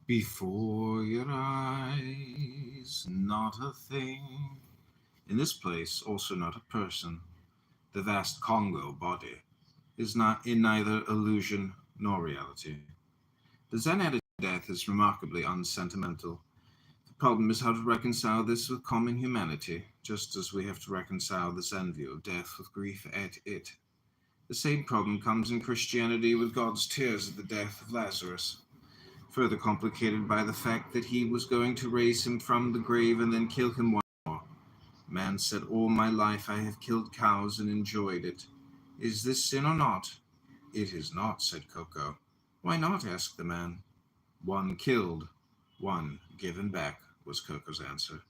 Before your eyes, not a thing. In this place, also not a person. The vast Congo body is not in neither illusion nor reality. The Zen attitude to death is remarkably unsentimental. The problem is how to reconcile this with common humanity, just as we have to reconcile the Zen view of death with grief at it. The same problem comes in Christianity with God's tears at the death of Lazarus, further complicated by the fact that he was going to raise him from the grave and then kill him once more. Man said, "All my life I have killed cows and enjoyed it. Is this sin or not?" "It is not," said Coco. "Why not?" asked the man. "One killed, one given back," was Coco's answer.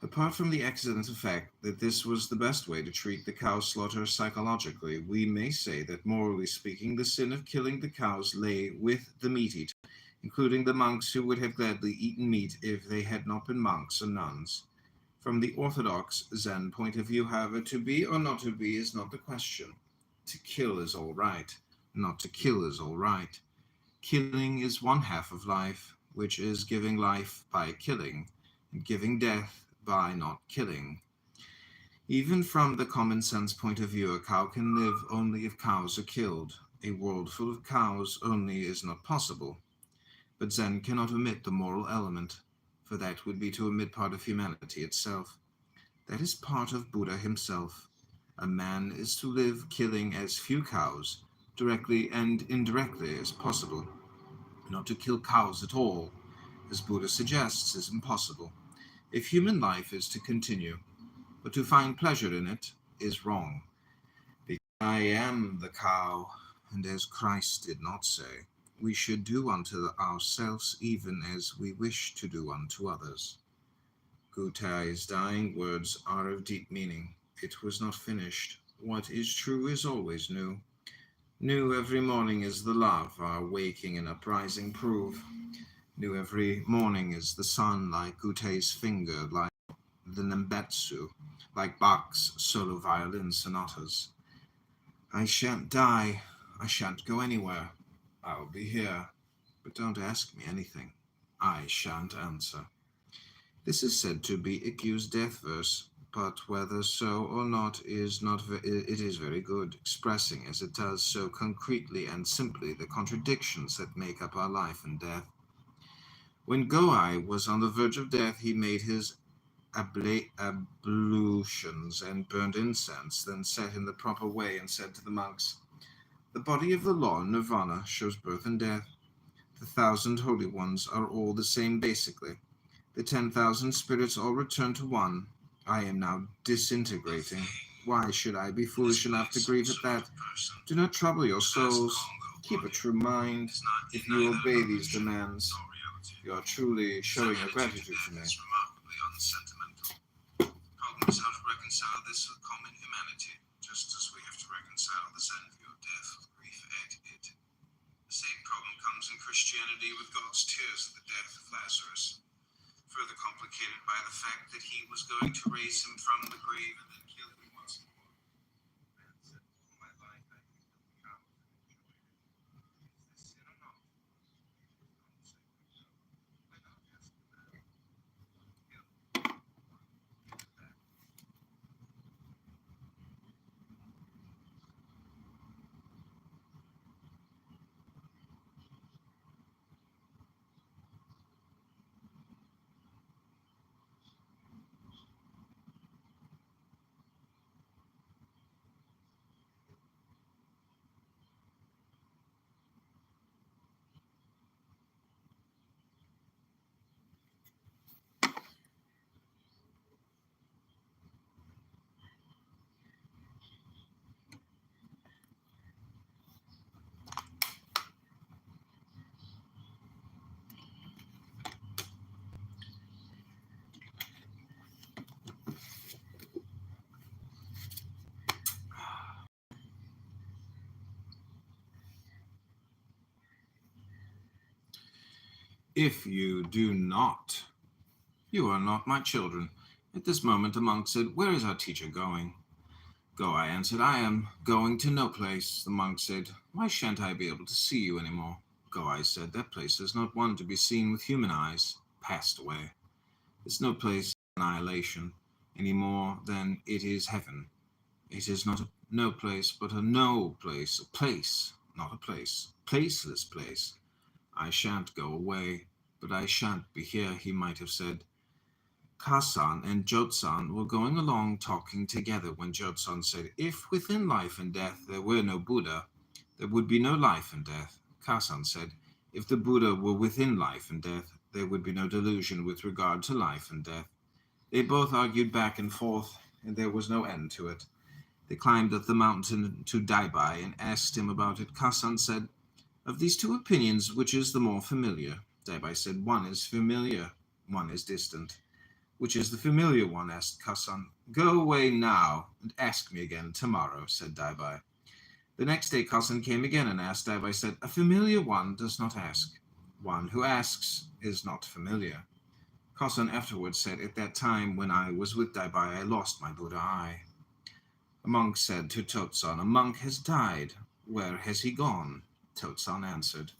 Apart from the accidental fact that this was the best way to treat the cow slaughter psychologically, we may say that morally speaking, the sin of killing the cows lay with the meat eater, including the monks who would have gladly eaten meat if they had not been monks or nuns. From the orthodox Zen point of view, however, to be or not to be is not the question. To kill is all right, not to kill is all right. Killing is one half of life, which is giving life by killing, and giving death by not killing. Even from the common sense point of view, a cow can live only if cows are killed. A world full of cows only is not possible. But Zen cannot omit the moral element, for that would be to omit part of humanity itself. That is part of Buddha himself. A man is to live killing as few cows, directly and indirectly, as possible. Not to kill cows at all, as Buddha suggests, is impossible. If human life is to continue, but to find pleasure in it is wrong. Because I am the cow, and as Christ did not say, we should do unto ourselves even as we wish to do unto others. Gutai's dying words are of deep meaning. It was not finished. What is true is always new. New every morning is the love our waking and uprising prove. New every morning is the sun like Gutai's finger, like the Nembetsu, like Bach's solo violin sonatas. I shan't die. I shan't go anywhere. I'll be here. But don't ask me anything. I shan't answer. This is said to be Ikkyu's death verse, but whether so or not is not it is very good, expressing as it does so concretely and simply the contradictions that make up our life and death. When Goai was on the verge of death, he made his ablutions and burned incense, then sat in the proper way and said to the monks, "The body of the law, nirvana, shows birth and death. The 1,000 holy ones are all the same basically. The 10,000 spirits all return to one. I am now disintegrating. Why should I be foolish enough to grieve at that? Do not trouble your souls. Keep a true mind. If you obey these demands, you are truly showing your gratitude to me." The problem is how to reconcile this with common humanity, just as we have to reconcile the Zen view of death with grief at it. The same problem comes in Christianity with God's tears at the death of Lazarus, further complicated by the fact that he was going to raise him from the grave and then kill him once more. Man said, "All my life I have killed cows and enjoyed it. Is this sin or not?" Don't say so. Why not? Asked the man. One killed, one given back. "If you do not, you are not my children." At this moment the monk said, "Where is our teacher going?" Go," I answered, "I am going to no place." The monk said, "Why shan't I be able to see you any more?" Go, I said, that place is not one to be seen with human eyes. Passed away. It's no place of annihilation, any more than it is heaven. It is not a no place, but a no place, a place, not a place, placeless place. I shan't go away, but I shan't be here, he might have said. Kasan and Jotsan were going along talking together when Jotsan said, if within life and death there were no Buddha, there would be no life and death. Kasan said, if the Buddha were within life and death, there would be no delusion with regard to life and death. They both argued back and forth, and there was no end to it. They climbed up the mountain to Daibai and asked him about it. Kasan said, of these two opinions, which is the more familiar? Daibai said, one is familiar, one is distant. Which is the familiar one? Asked Kasan. Go away now and ask me again tomorrow, said Daibai. The next day Kasan came again and asked. Daibai said, a familiar one does not ask. One who asks is not familiar. Kasan afterwards said, at that time when I was with Daibai, I lost my Buddha eye. A monk said to Totsan, a monk has died. Where has he gone? Totsan answered,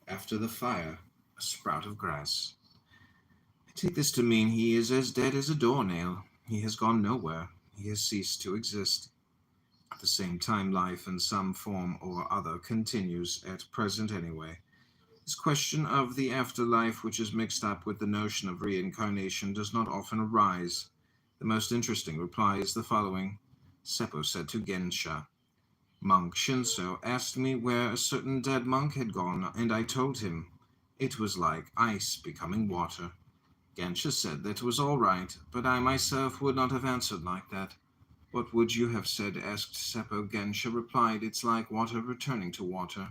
after the fire, a sprout of grass. I take this to mean he is as dead as a doornail. He has gone nowhere. He has ceased to exist. At the same time, life in some form or other continues at present anyway. This question of the afterlife, which is mixed up with the notion of reincarnation, does not often arise. The most interesting reply is the following. Seppo said to Gensha, Monk Shinso asked me where a certain dead monk had gone, and I told him. It was like ice becoming water. Gensha said that was all right, but I myself would not have answered like that. What would you have said? Asked Seppo. Gensha replied, it's like water returning to water.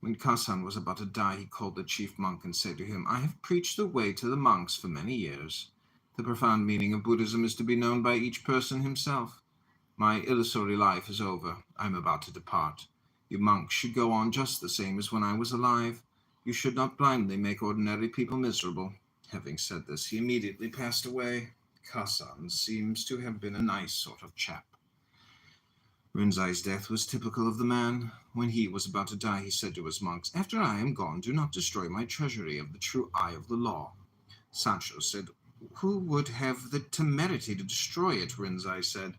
When Kasan was about to die, he called the chief monk and said to him, I have preached the way to the monks for many years. The profound meaning of Buddhism is to be known by each person himself. My illusory life is over. I am about to depart. You monks should go on just the same as when I was alive. You should not blindly make ordinary people miserable. Having said this, he immediately passed away. Kasan seems to have been a nice sort of chap. Rinzai's death was typical of the man. When he was about to die, he said to his monks, after I am gone, do not destroy my treasury of the true eye of the law. Sancho said, who would have the temerity to destroy it? Rinzai said.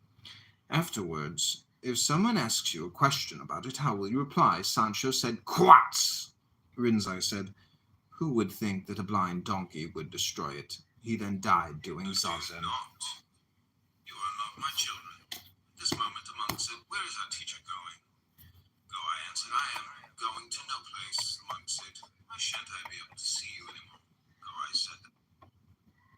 Afterwards, if someone asks you a question about it, how will you reply? Sancho said, Quats! Rinzai said, who would think that a blind donkey would destroy it? He then died doing zazen. You are not my children. At this moment the monk said, where is our teacher going? Go, I answered, I am going to no place. The monk said,